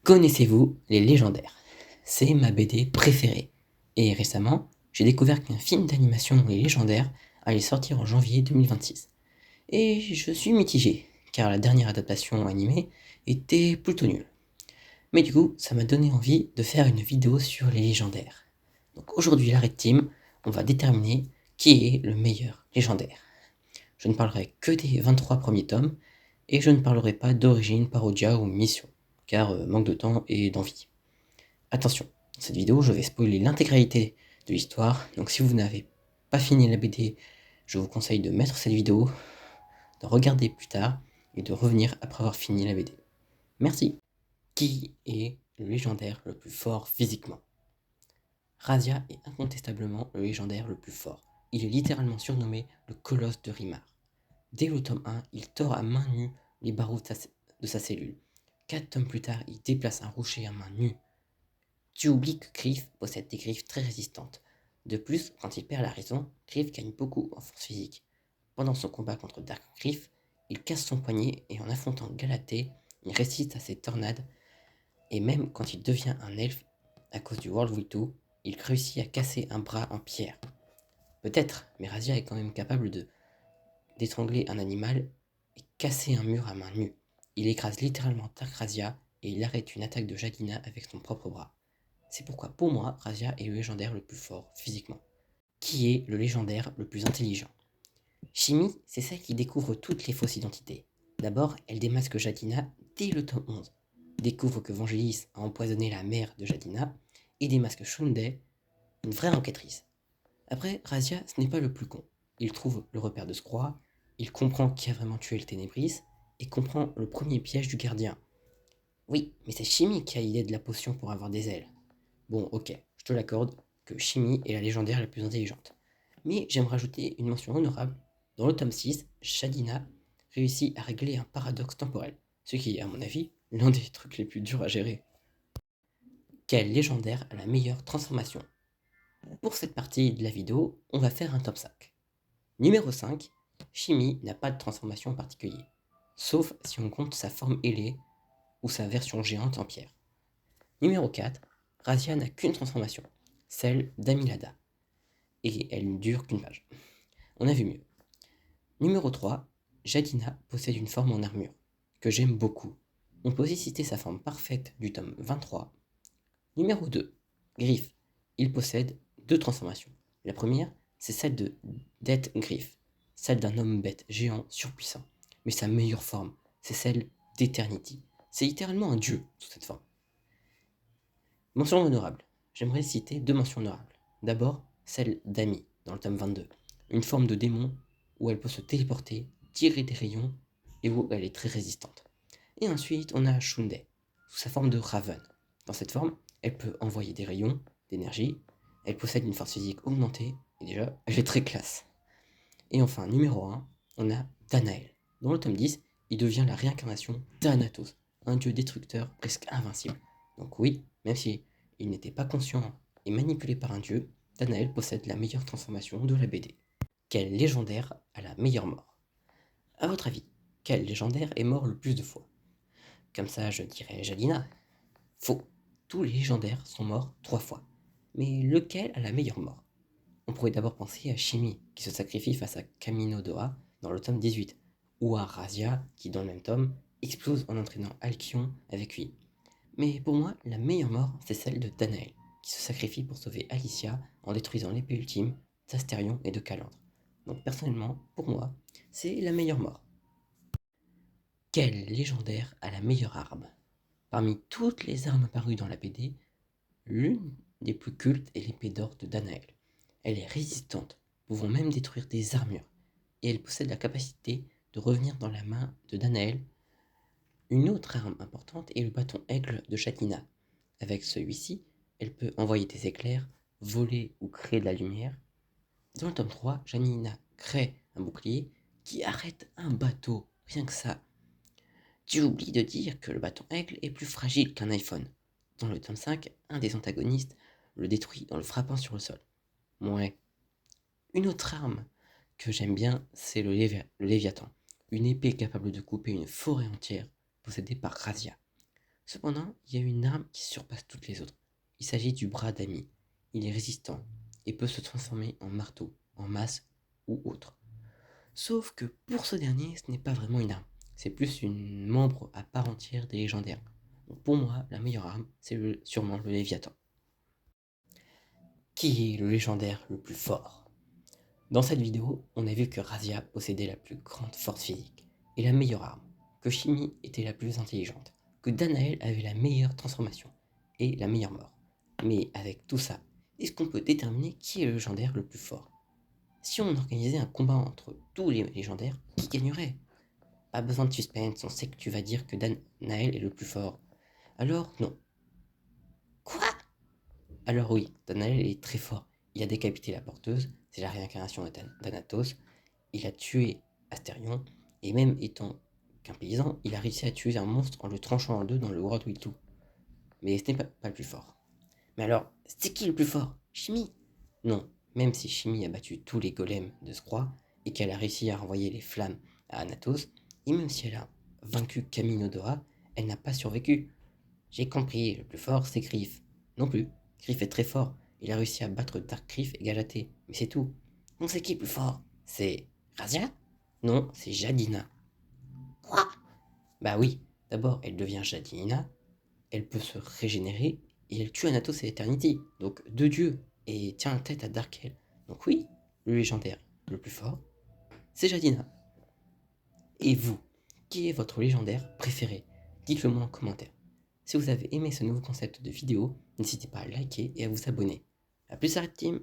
Connaissez-vous les légendaires? C'est ma BD préférée. Et récemment, j'ai découvert qu'un film d'animation Les Légendaires allait sortir en janvier 2026. Et je suis mitigé, car la dernière adaptation animée était plutôt nulle. Mais du coup, ça m'a donné envie de faire une vidéo sur les légendaires. Donc aujourd'hui, la Red Team, on va déterminer qui est le meilleur légendaire. Je ne parlerai que des 23 premiers tomes, et je ne parlerai pas d'origine, parodia ou mission, car manque de temps et d'envie. Attention, dans cette vidéo, je vais spoiler l'intégralité de l'histoire, donc si vous n'avez pas fini la BD, je vous conseille de mettre cette vidéo, de regarder plus tard, et de revenir après avoir fini la BD. Merci. Qui est le légendaire le plus fort physiquement? Razia est incontestablement le légendaire le plus fort. Il est littéralement surnommé le colosse de Rimar. Dès le tome 1, il tord à main nue les barreaux de sa cellule. 4 tomes plus tard, il déplace un rocher à main nue. Tu oublies que Griff possède des griffes très résistantes. De plus, quand il perd la raison, Griff gagne beaucoup en force physique. Pendant son combat contre Dark Griff, il casse son poignet et en affrontant Galatée, il résiste à ses tornades, et même quand il devient un elfe, à cause du World War II, il réussit à casser un bras en pierre. Peut-être, mais Razia est quand même capable d'étrangler un animal et casser un mur à main nue. Il écrase littéralement Dark Razia et il arrête une attaque de Jadina avec son propre bras. C'est pourquoi pour moi, Razia est le légendaire le plus fort physiquement. Qui est le légendaire le plus intelligent? Shimi, c'est celle qui découvre toutes les fausses identités. D'abord, elle démasque Jadina dès le tome 11, découvre que Vangelis a empoisonné la mère de Jadina et démasque Shundai, une vraie enquêtrice. Après, Razia, ce n'est pas le plus con. Il trouve le repère de Scroix, il comprend qui a vraiment tué le Ténébris et comprend le premier piège du gardien. Oui, mais c'est Shimi qui a l'idée de la potion pour avoir des ailes. Bon, ok, je te l'accorde que Shimi est la légendaire la plus intelligente. Mais j'aime rajouter une mention honorable. Dans le tome 6, Shadina réussit à régler un paradoxe temporel, ce qui est, à mon avis, l'un des trucs les plus durs à gérer. Quel légendaire a la meilleure transformation? Pour cette partie de la vidéo, on va faire un top 5. Numéro 5, Shimi n'a pas de transformation en particulier, sauf si on compte sa forme ailée ou sa version géante en pierre. Numéro 4, Razia n'a qu'une transformation, celle d'Amilada, et elle ne dure qu'une page. On a vu mieux. Numéro 3, Jadina possède une forme en armure, que j'aime beaucoup. On peut aussi citer sa forme parfaite du tome 23. Numéro 2, Griff. Il possède deux transformations. La première, c'est celle de Death Griff, celle d'un homme bête géant surpuissant. Mais sa meilleure forme, c'est celle d'Eternity. C'est littéralement un dieu sous cette forme. Mention honorable. J'aimerais citer deux mentions honorables. D'abord, celle d'Ami, dans le tome 22. Une forme de démon où elle peut se téléporter, tirer des rayons et où elle est très résistante. Et ensuite, on a Shundai, sous sa forme de Raven. Dans cette forme, elle peut envoyer des rayons, d'énergie, elle possède une force physique augmentée, et déjà, elle est très classe. Et enfin, numéro 1, on a Danael. Dans le tome 10, il devient la réincarnation d'Anatos, un dieu destructeur presque invincible. Donc oui, même si il n'était pas conscient et manipulé par un dieu, Danael possède la meilleure transformation de la BD. Quel légendaire a la meilleure mort? A votre avis, quel légendaire est mort le plus de fois? Comme ça, je dirais Jalina. Faux. Tous les légendaires sont morts 3 fois. Mais lequel a la meilleure mort? On pourrait d'abord penser à Shimi, qui se sacrifie face à Kaminodoa dans le tome 18, ou à Razia, qui dans le même tome explose en entraînant Alkion avec lui. Mais pour moi, la meilleure mort, c'est celle de Danael, qui se sacrifie pour sauver Alicia en détruisant l'épée ultime d'Astérion et de Calandre. Donc personnellement, pour moi, c'est la meilleure mort. Quel légendaire a la meilleure arme? Parmi toutes les armes apparues dans la BD, l'une des plus cultes est l'épée d'or de Danael. Elle est résistante, pouvant même détruire des armures, et elle possède la capacité de revenir dans la main de Danael. Une autre arme importante est le bâton aigle de Shatina. Avec celui-ci, elle peut envoyer des éclairs, voler ou créer de la lumière. Dans le tome 3, Janina crée un bouclier qui arrête un bateau, rien que ça. Tu oublies de dire que le bâton aigle est plus fragile qu'un iPhone. Dans le tome 5, un des antagonistes le détruit en le frappant sur le sol. Ouais. Une autre arme que j'aime bien, c'est le Léviathan. Une épée capable de couper une forêt entière, possédée par Razia. Cependant, il y a une arme qui surpasse toutes les autres. Il s'agit du bras d'Ami. Il est résistant et peut se transformer en marteau, en masse ou autre. Sauf que pour ce dernier, ce n'est pas vraiment une arme. C'est plus une membre à part entière des légendaires. Donc pour moi, la meilleure arme, c'est sûrement le Léviathan. Qui est le légendaire le plus fort? Dans cette vidéo, on a vu que Razia possédait la plus grande force physique et la meilleure arme, que Shimi était la plus intelligente, que Danael avait la meilleure transformation et la meilleure mort. Mais avec tout ça, est-ce qu'on peut déterminer qui est le légendaire le plus fort? Si on organisait un combat entre tous les légendaires, qui gagnerait? Pas besoin de suspense, on sait que tu vas dire que Danael est le plus fort. Alors non. Quoi? Alors oui, Danael est très fort. Il a décapité la porteuse, c'est la réincarnation d'Anatos. Il a tué Astérion, et même étant qu'un paysan, il a réussi à tuer un monstre en le tranchant en deux dans le World War 2. Mais ce n'est pas le plus fort. Mais alors, c'est qui le plus fort? Shimi? Non, même si Shimi a battu tous les golems de Scroi, et qu'elle a réussi à renvoyer les flammes à Anatos, et même si elle a vaincu Kaminodora, elle n'a pas survécu. J'ai compris, le plus fort c'est Griff. Non plus, Griff est très fort, il a réussi à battre Dark Griff et Galatée, mais c'est tout. Donc c'est qui le plus fort? C'est Razia? Non, c'est Jadina. Quoi? Bah oui, d'abord elle devient Jadina, elle peut se régénérer, et elle tue Anatos et Eternity, donc deux dieux, et tient la tête à Darkel. Donc oui, le légendaire le plus fort, c'est Jadina. Et vous, qui est votre légendaire préféré? Dites-le moi en commentaire. Si vous avez aimé ce nouveau concept de vidéo, n'hésitez pas à liker et à vous abonner. A plus, Red Team!